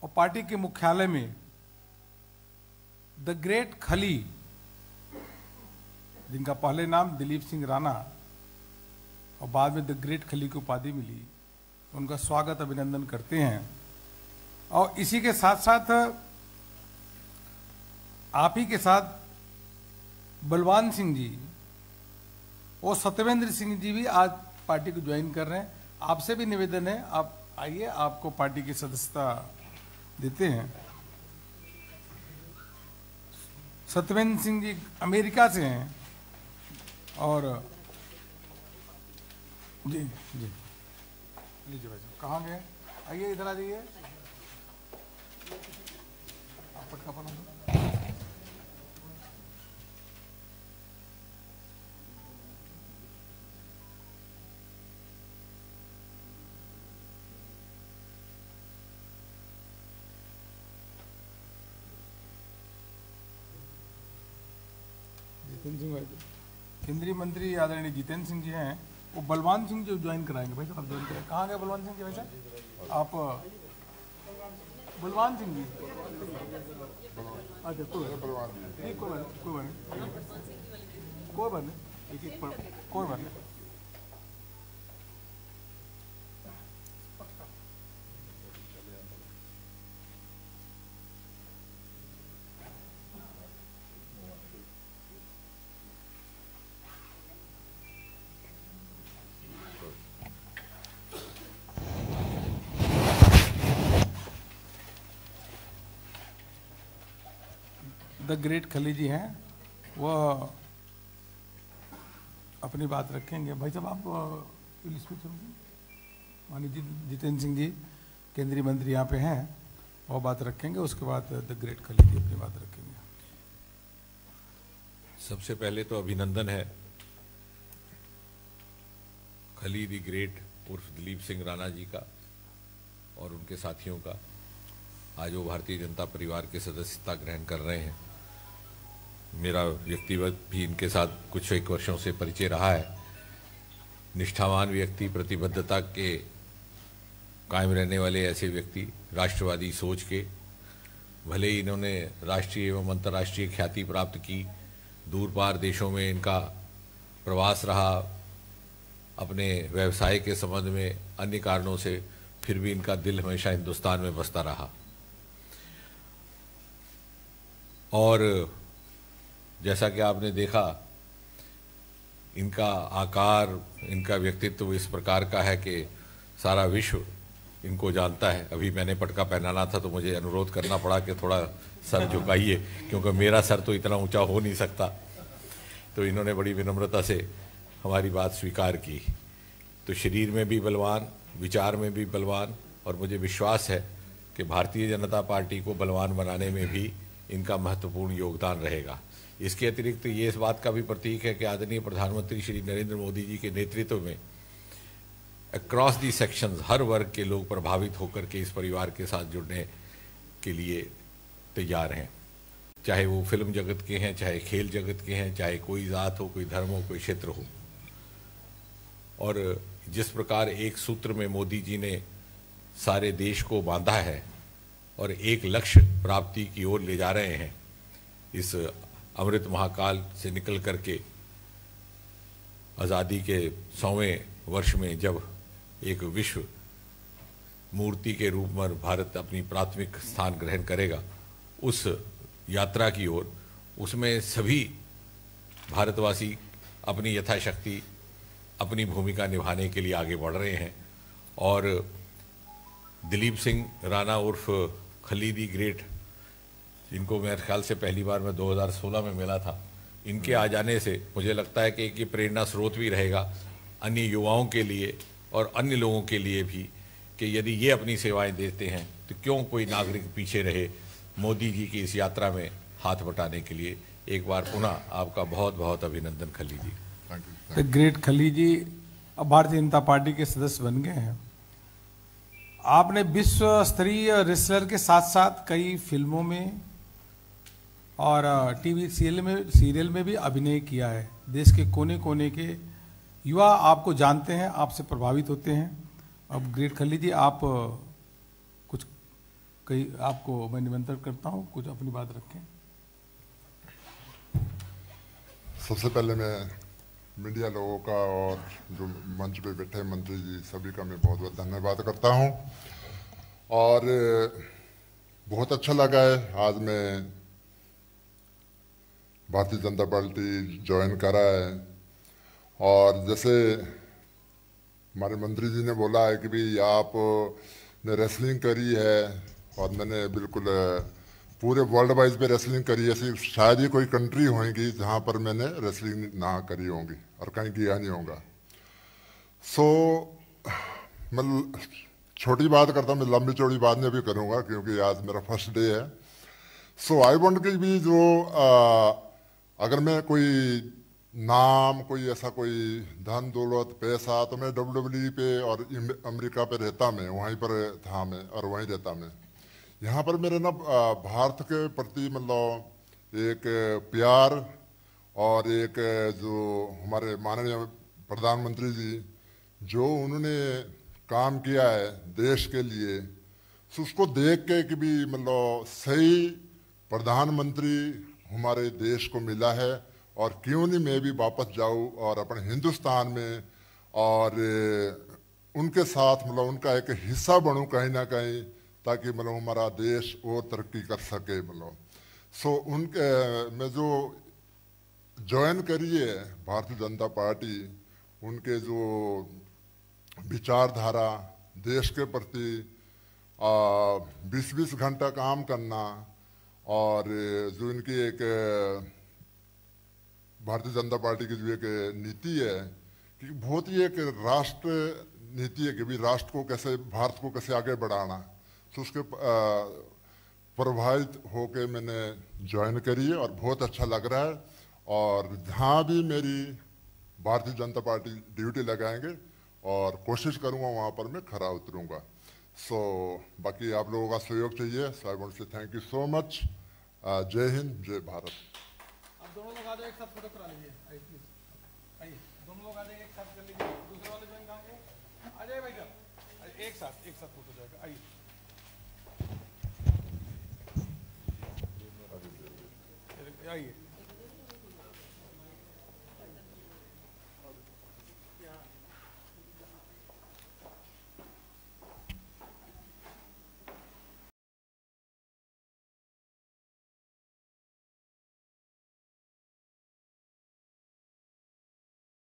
और पार्टी के मुख्यालय में द ग्रेट खली, जिनका पहले नाम दिलीप सिंह राणा और बाद में द ग्रेट खली की उपाधि मिली, उनका स्वागत अभिनंदन करते हैं। और इसी के साथ साथ आप ही के साथ बलवान सिंह जी और सत्यवेंद्र सिंह जी भी आज पार्टी को ज्वाइन कर रहे हैं। आपसे भी निवेदन है, आप आइए, आपको पार्टी की सदस्यता देते हैं। सत्यवेंद्र सिंह जी अमेरिका से हैं और जी जी लीजिए भाई साहब, कहाँ गए? आइए इधर आ जाइए, आप पटका पड़ा। जितेंद्र सिंह भाई, केंद्रीय मंत्री आदरणीय जितेंद्र सिंह जी हैं, वो बलवान सिंह जो ज्वाइन कराएंगे। भाई साहब ज्वाइन करें, कहाँ गए बलवान सिंह जी? भाई साहब आप बलवान सिंह जी, अच्छा कोई बलवान नहीं, कोई बात नहीं, एक कोई बात नहीं। द ग्रेट खली जी हैं, वह अपनी बात रखेंगे। भाई साहब आप विल स्पीच माननीय जितेंद्र सिंह जी केंद्रीय मंत्री यहाँ पे हैं, वो बात रखेंगे, उसके बाद द ग्रेट खली जी अपनी बात रखेंगे। सबसे पहले तो अभिनंदन है खली द ग्रेट उर्फ दिलीप सिंह राणा जी का और उनके साथियों का। आज वो भारतीय जनता परिवार के सदस्यता ग्रहण कर रहे हैं। मेरा व्यक्तिगत भी इनके साथ कुछ एक वर्षों से परिचय रहा है। निष्ठावान व्यक्ति, प्रतिबद्धता के कायम रहने वाले ऐसे व्यक्ति, राष्ट्रवादी सोच के, भले ही इन्होंने राष्ट्रीय एवं अंतर्राष्ट्रीय ख्याति प्राप्त की, दूर पार देशों में इनका प्रवास रहा, अपने व्यवसाय के संबंध में अन्य कारणों से, फिर भी इनका दिल हमेशा हिंदुस्तान में बसता रहा। और जैसा कि आपने देखा, इनका आकार, इनका व्यक्तित्व इस प्रकार का है कि सारा विश्व इनको जानता है। अभी मैंने पटका पहनाना था तो मुझे अनुरोध करना पड़ा कि थोड़ा सर झुकाइए, क्योंकि मेरा सर तो इतना ऊंचा हो नहीं सकता। तो इन्होंने बड़ी विनम्रता से हमारी बात स्वीकार की। तो शरीर में भी बलवान, विचार में भी बलवान, और मुझे विश्वास है कि भारतीय जनता पार्टी को बलवान बनाने में भी इनका महत्वपूर्ण योगदान रहेगा। इसके अतिरिक्त ये इस बात का भी प्रतीक है कि आदरणीय प्रधानमंत्री श्री नरेंद्र मोदी जी के नेतृत्व में अक्रॉस दी सेक्शंस, हर वर्ग के लोग प्रभावित होकर के इस परिवार के साथ जुड़ने के लिए तैयार हैं। चाहे वो फिल्म जगत के हैं, चाहे खेल जगत के हैं, चाहे कोई जात हो, कोई धर्म हो, कोई क्षेत्र हो। और जिस प्रकार एक सूत्र में मोदी जी ने सारे देश को बांधा है और एक लक्ष्य प्राप्ति की ओर ले जा रहे हैं, इस अमृत महाकाल से निकल करके आज़ादी के 100वें वर्ष में जब एक विश्व मूर्ति के रूप में भारत अपनी प्राथमिक स्थान ग्रहण करेगा, उस यात्रा की ओर, उसमें सभी भारतवासी अपनी यथाशक्ति अपनी भूमिका निभाने के लिए आगे बढ़ रहे हैं। और दिलीप सिंह राणा उर्फ खली द ग्रेट, इनको मेरे ख्याल से पहली बार मैं 2016 में मिला था। इनके आ जाने से मुझे लगता है कि एक प्रेरणा स्रोत भी रहेगा अन्य युवाओं के लिए और अन्य लोगों के लिए भी, कि यदि ये अपनी सेवाएं देते हैं तो क्यों कोई नागरिक पीछे रहे मोदी जी की इस यात्रा में हाथ बटाने के लिए। एक बार पुनः आपका बहुत बहुत अभिनंदन खली जी। ग्रेट खली जी अब भारतीय जनता पार्टी के सदस्य बन गए हैं। आपने विश्व स्तरीय रेसलर के साथ साथ कई फिल्मों में और टीवी सीरियल में भी अभिनय किया है। देश के कोने कोने के युवा आपको जानते हैं, आपसे प्रभावित होते हैं। अब ग्रेट खली जी, आप कुछ कई आपको मैं निमंत्रण करता हूं, कुछ अपनी बात रखें। सबसे पहले मैं मीडिया लोगों का और जो मंच पे बैठे मंत्री जी सभी का मैं बहुत बहुत धन्यवाद करता हूं। और बहुत अच्छा लगा है आज मैं भारतीय जनता पार्टी ज्वाइन करा है। और जैसे हमारे मंत्री जी ने बोला है कि भाई आपने रेसलिंग करी है, और मैंने बिल्कुल पूरे वर्ल्ड वाइज पे रेसलिंग करी है। ऐसी शायद ही कोई कंट्री होगी जहाँ पर मैंने रेसलिंग ना करी होगी और कहीं किया नहीं होगा। सो मैं छोटी बात करता हूँ, मैं लंबी चौड़ी बात नहीं भी करूँगा क्योंकि आज मेरा फर्स्ट डे है। सो आई वांट कि भी जो अगर मैं कोई नाम, कोई ऐसा कोई धन दौलत पैसा, तो मैं WWE पे और अमेरिका पे रहता, मैं वहीं पर था मैं और वहीं रहता मैं। यहाँ पर मेरे ना भारत के प्रति मतलब एक प्यार और एक जो हमारे माननीय प्रधानमंत्री जी जो उन्होंने काम किया है देश के लिए, सो उसको देख के कि भी मतलब सही प्रधानमंत्री हमारे देश को मिला है, और क्यों नहीं मैं भी वापस जाऊँ और अपने हिंदुस्तान में और उनके साथ मतलब उनका एक हिस्सा बनूं कहीं ना कहीं, ताकि मतलब हमारा देश और तरक्की कर सके मतलब। सो उनके मैं जो ज्वाइन करी है भारतीय जनता पार्टी, उनके जो विचारधारा देश के प्रति 20-20 घंटा काम करना, और जो इनकी एक भारतीय जनता पार्टी की जो एक नीति है कि बहुत ही एक राष्ट्र नीति है कि भी राष्ट्र को कैसे, भारत को कैसे आगे बढ़ाना, तो उसके प्रभावित होके मैंने ज्वाइन करी है और बहुत अच्छा लग रहा है। और जहाँ भी मेरी भारतीय जनता पार्टी ड्यूटी लगाएंगे और कोशिश करूँगा वहाँ पर मैं खरा उतरूँगा। सो बाकी आप लोगों का सहयोग चाहिए। So I want say thank you so much. जय हिंद, जय भारत। आप दोनों लोग आ जाए, एक साथ फोटो करा लीजिए। आइए प्लीज, आइए दोनों लोग आ जाए, एक साथ कर लीजिए। दूसरे वाले ज्वाइन करेंगे, आ जाए भैया, एक साथ फोटो जाएगा। आइए आइए।